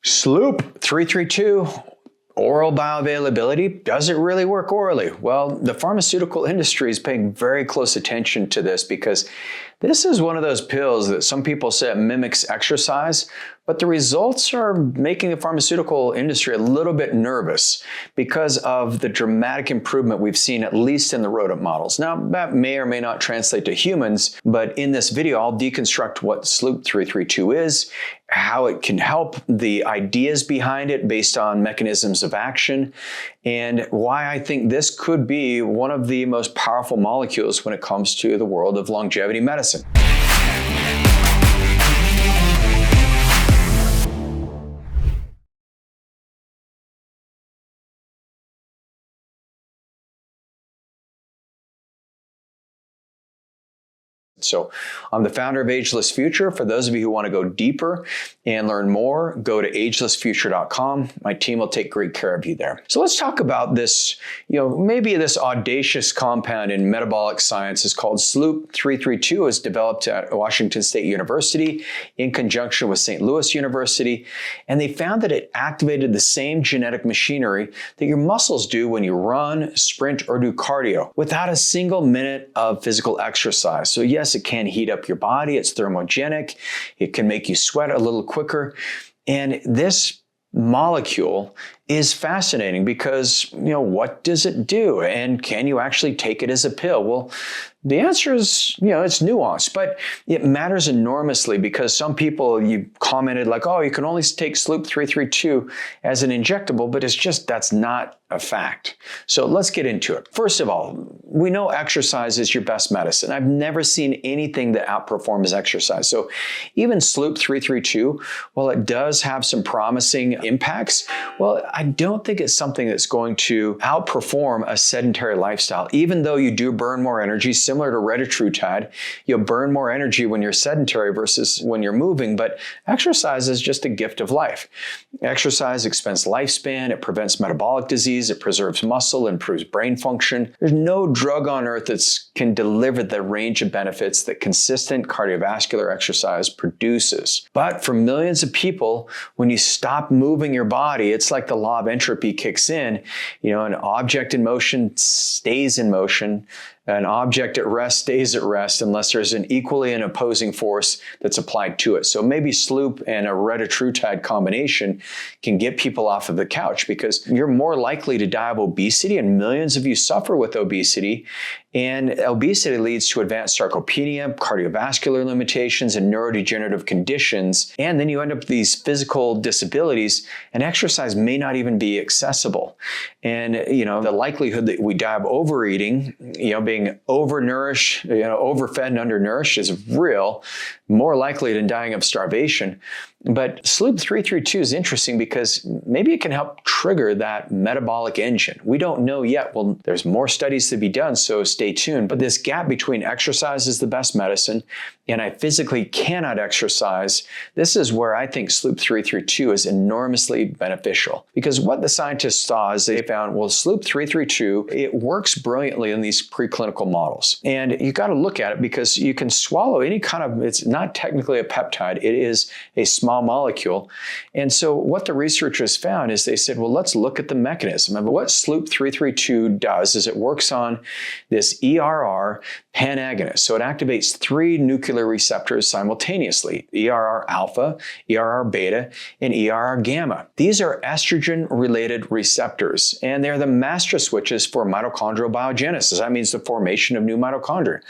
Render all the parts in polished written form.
SLU-PP-332, oral bioavailability, does it really work orally? Well, the pharmaceutical industry is paying very close attention to this because this is one of those pills that some people say mimics exercise, but the results are making the pharmaceutical industry a little bit nervous because of the dramatic improvement we've seen, at least in the rodent models. Now, that may or may not translate to humans, but in this video, I'll deconstruct what SLU-PP-332 is, how it can help, the ideas behind it based on mechanisms of action, and why I think this could be one of the most powerful molecules when it comes to the world of longevity medicine. So I'm the founder of Ageless Future. For those of you who want to go deeper and learn more, go to agelessfuture.com. My team will take great care of you there. So let's talk about this, maybe this audacious compound in metabolic science is called SLU-PP-332. It was developed at Washington State University in conjunction with St. Louis University. And they found that it activated the same genetic machinery that your muscles do when you run, sprint, or do cardio without a single minute of physical exercise. So yes, it can heat up your body. It's thermogenic. It can make you sweat a little quicker. And this molecule is fascinating because, what does it do? And can you actually take it as a pill? Well, the answer is, it's nuanced, but it matters enormously because some people, you commented like, oh, you can only take SLU-PP-332 as an injectable, but that's not a fact. So let's get into it. First of all, we know exercise is your best medicine. I've never seen anything that outperforms exercise. So even SLU-PP-332, while it does have some promising impacts, well, I don't think it's something that's going to outperform a sedentary lifestyle. Even though you do burn more energy, similar to retatrutide, you'll burn more energy when you're sedentary versus when you're moving, but exercise is just a gift of life. Exercise extends lifespan, it prevents metabolic disease, it preserves muscle, improves brain function. There's no drug on earth that can deliver the range of benefits that consistent cardiovascular exercise produces. But for millions of people, when you stop moving your body, it's like the law of entropy kicks in. An object in motion stays in motion. An object at rest stays at rest unless there's an equally and opposing force that's applied to it. So maybe SLU and a retatrutide combination can get people off of the couch because you're more likely to die of obesity, and millions of you suffer with obesity. And obesity leads to advanced sarcopenia, cardiovascular limitations, and neurodegenerative conditions. And then you end up with these physical disabilities, and exercise may not even be accessible. And, the likelihood that we die of overeating, being overnourished, overfed and undernourished is real, more likely than dying of starvation. But SLU-PP-332 is interesting because maybe it can help trigger that metabolic engine. We don't know yet. Well, there's more studies to be done, so stay tuned. But this gap between exercise is the best medicine, and I physically cannot exercise, this is where I think SLU-PP-332 is enormously beneficial. Because what the scientists saw is they found, well, SLU-PP-332, it works brilliantly in these preclinical models. And you got to look at it because you can swallow any kind of, it's not technically a peptide, it is a small molecule. And so what the researchers found is they said, well, let's look at the mechanism. And what SLU-PP-332 does is it works on this ERR pan-agonist. So it activates 3 nuclear receptors simultaneously, ERR alpha, ERR beta, and ERR gamma. These are estrogen-related receptors, and they're the master switches for mitochondrial biogenesis. That means the formation of new mitochondria.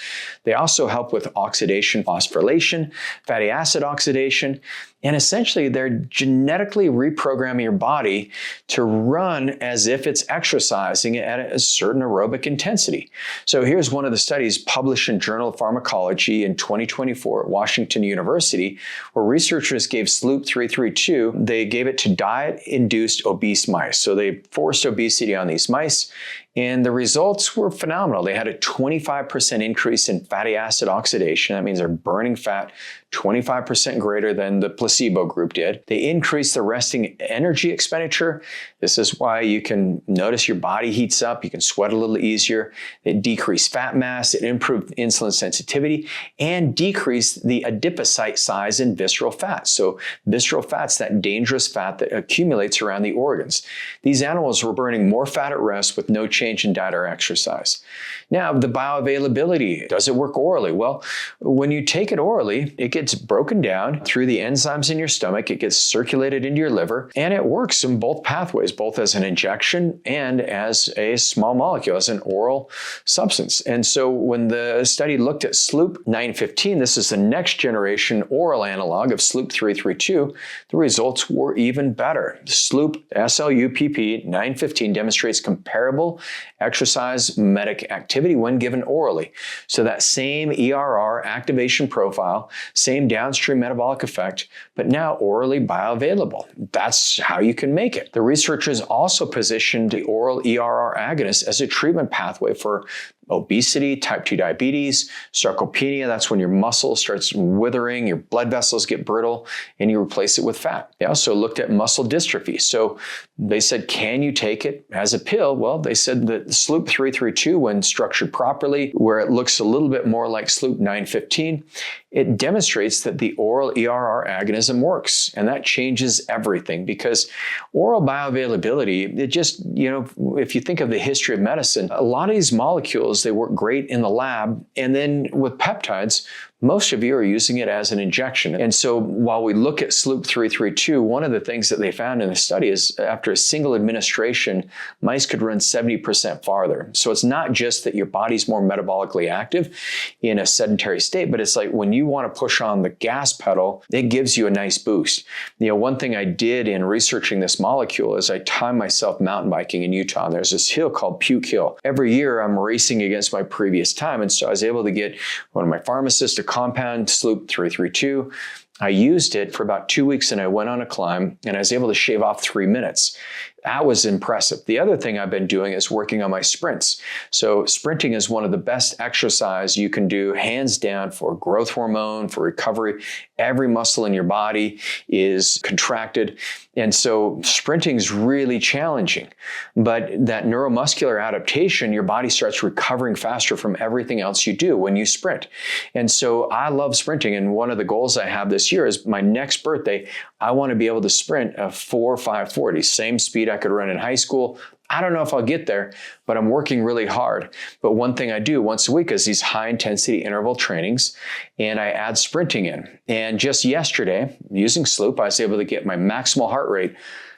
They also help with oxidation, phosphorylation, fatty acid oxidation, and essentially they're genetically reprogramming your body to run as if it's exercising at a certain aerobic intensity. So here's one of the studies published in Journal of Pharmacology in 2024 at Washington University, where researchers gave SLU-PP-332, they gave it to diet-induced obese mice. So they forced obesity on these mice, and the results were phenomenal. They had a 25% increase in fatty acid oxidation. That means they're burning fat 25% greater than the placebo group did. They increased the resting energy expenditure. This is why you can notice your body heats up. You can sweat a little easier. It decreased fat mass. It improved insulin sensitivity and decreased the adipocyte size in visceral fat. So visceral fat's that dangerous fat that accumulates around the organs. These animals were burning more fat at rest with no change in diet or exercise. Now, the bioavailability, does it work orally? Well, when you take it orally, it gets broken down through the enzymes in your stomach, it gets circulated into your liver, and it works in both pathways, both as an injection and as a small molecule, as an oral substance. And so when the study looked at SLU-PP-915, this is the next generation oral analog of SLU-PP-332, the results were even better. SLU-PP-915 demonstrates comparable exercise mimetic activity when given orally. So that same ERR activation profile, same downstream metabolic effect, but now orally bioavailable. That's how you can make it. The researchers also positioned the oral ERR agonist as a treatment pathway for obesity, type 2 diabetes, sarcopenia, that's when your muscle starts withering, your blood vessels get brittle, and you replace it with fat. They also looked at muscle dystrophy. So they said, can you take it as a pill? Well, they said that SLU-PP-332, when structured properly, where it looks a little bit more like SLU-PP-915, it demonstrates that the oral ERR agonism works. And that changes everything because oral bioavailability, it just, if you think of the history of medicine, a lot of these molecules, they work great in the lab. And then with peptides, most of you are using it as an injection. And so while we look at SLU-PP-332, one of the things that they found in the study is after a single administration, mice could run 70% farther. So it's not just that your body's more metabolically active in a sedentary state, but it's like when you want to push on the gas pedal, it gives you a nice boost. One thing I did in researching this molecule is I timed myself mountain biking in Utah. And there's this hill called Puke Hill. Every year I'm racing against my previous time. And so I was able to get one of my pharmacists to compound SLU-PP-332. I used it for about 2 weeks and I went on a climb and I was able to shave off 3 minutes. That was impressive. The other thing I've been doing is working on my sprints. So sprinting is one of the best exercise you can do, hands down, for growth hormone, for recovery. Every muscle in your body is contracted. And so sprinting is really challenging. But that neuromuscular adaptation, your body starts recovering faster from everything else you do when you sprint. And so I love sprinting. And one of the goals I have this year is my next birthday, I want to be able to sprint a 4.540, same speed I could run in high school. I don't know if I'll get there, but I'm working really hard. But one thing I do once a week is these high intensity interval trainings, and I add sprinting in. And just yesterday, using SLU-PP, I was able to get my maximal heart rate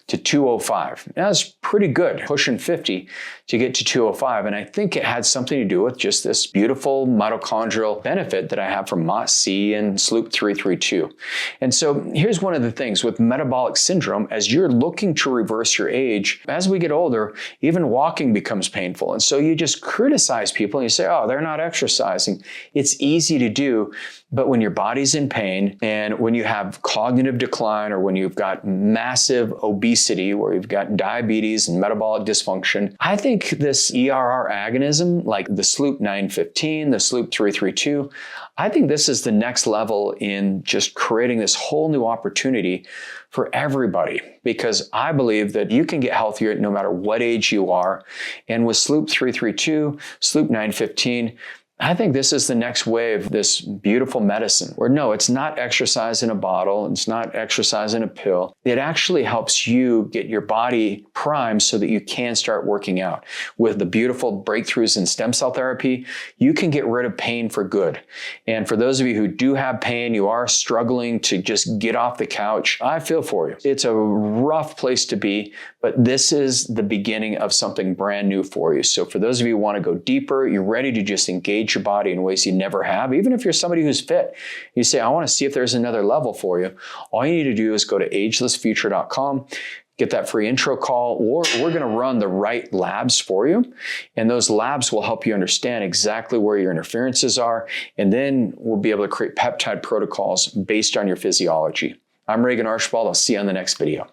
to 205. That's pretty good, pushing 50 to get to 205. And I think it had something to do with just this beautiful mitochondrial benefit that I have from MOTS-C and SLU-PP-332. And so here's one of the things with metabolic syndrome, as you're looking to reverse your age, as we get older, even walking becomes painful. And so you just criticize people and you say, oh, they're not exercising. It's easy to do. But when your body's in pain and when you have cognitive decline or when you've got massive obesity, where you've got diabetes and metabolic dysfunction, I think this ERR agonism, like the SLU-PP-915, the SLU-PP-332, I think this is the next level in just creating this whole new opportunity for everybody, because I believe that you can get healthier no matter what age you are. And with SLU-PP-332, SLU-PP-915, I think this is the next wave, this beautiful medicine where no, it's not exercise in a bottle. It's not exercise in a pill. It actually helps you get your body primed so that you can start working out. With the beautiful breakthroughs in stem cell therapy, you can get rid of pain for good. And for those of you who do have pain, you are struggling to just get off the couch, I feel for you. It's a rough place to be, but this is the beginning of something brand new for you. So for those of you who want to go deeper, you're ready to just engage your body in ways you never have. Even if you're somebody who's fit, you say, I want to see if there's another level for you. All you need to do is go to agelessfuture.com, get that free intro call, or we're going to run the right labs for you. And those labs will help you understand exactly where your interferences are. And then we'll be able to create peptide protocols based on your physiology. I'm Regan Archibald. I'll see you on the next video.